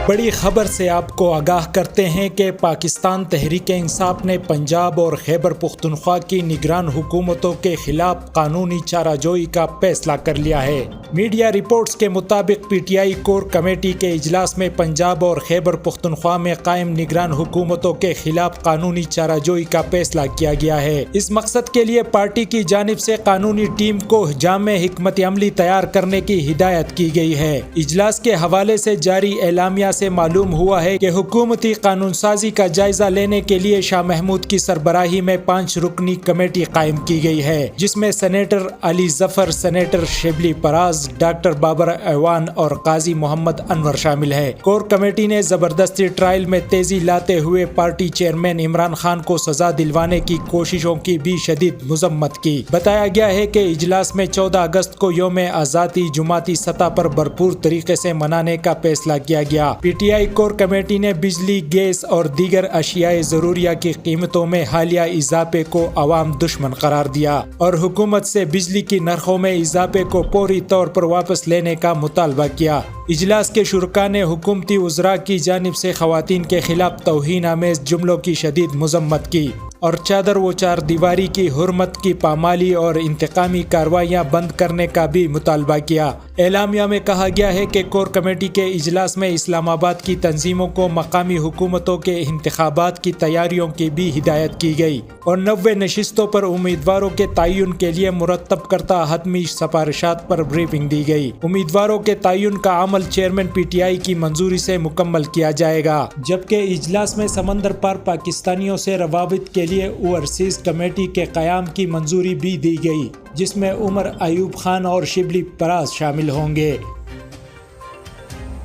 بڑی خبر سے آپ کو آگاہ کرتے ہیں کہ پاکستان تحریک انصاف نے پنجاب اور خیبر پختونخوا کی نگران حکومتوں کے خلاف قانونی چارہ جوئی کا فیصلہ کر لیا ہے۔ میڈیا رپورٹس کے مطابق P T I core committee کے اجلاس میں پنجاب اور خیبر پختونخوا میں قائم نگران حکومتوں کے خلاف قانونی چارہ جوئی کا فیصلہ کیا گیا ہے۔ اس مقصد کے لیے پارٹی کی جانب سے قانونی ٹیم کو جامع حکمت عملی تیار کرنے کی ہدایت کی گئی ہے۔ اجلاس کے حوالے سے جاری اعلامیہ سے معلوم ہوا ہے کہ حکومتی قانون سازی کا جائزہ لینے کے لیے شاہ محمود کی سربراہی میں 5 رکنی کمیٹی قائم کی گئی ہے، جس میں senator Ali Zafar, senator Shibli پراز، doctor Babar Awan اور قاضی محمد انور شامل ہے۔ کور کمیٹی نے زبردستی ٹرائل میں تیزی لاتے ہوئے پارٹی چیئرمین عمران خان کو سزا دلوانے کی کوششوں کی بھی شدید مذمت کی۔ بتایا گیا ہے کہ اجلاس میں 14 اگست کو یوم آزادی جماعتی سطح پر بھرپور طریقے سے منانے کا فیصلہ کیا گیا۔ P T I core committee نے بجلی، گیس اور دیگر اشیاء ضروریہ کی قیمتوں میں حالیہ اضافے کو عوام دشمن قرار دیا اور حکومت سے بجلی کی نرخوں میں اضافے کو فوری طور پر واپس لینے کا مطالبہ کیا۔ اجلاس کے شرکاء نے حکومتی وزراء کی جانب سے خواتین کے خلاف توہین آمیز جملوں کی شدید مذمت کی اور چادر و چار دیواری کی حرمت کی پامالی اور انتقامی کارروائیاں بند کرنے کا بھی مطالبہ کیا۔ اعلامیہ میں کہا گیا ہے کہ کور کمیٹی کے اجلاس میں اسلام آباد کی تنظیموں کو مقامی حکومتوں کے انتخابات کی تیاریوں کی بھی ہدایت کی گئی اور 90 نشستوں پر امیدواروں کے تعین کے لیے مرتب کردہ حتمی سفارشات پر بریفنگ دی گئی۔ امیدواروں کے تعین کا عمل چیئرمین پی ٹی آئی کی منظوری سے مکمل کیا جائے گا، جبکہ اجلاس میں سمندر پار پاکستانیوں سے روابط کے لیے اوورسیز کمیٹی کے قیام کی منظوری بھی دی گئی، جس میں عمر ایوب خان اور شبلی پراز شامل ہوں گے۔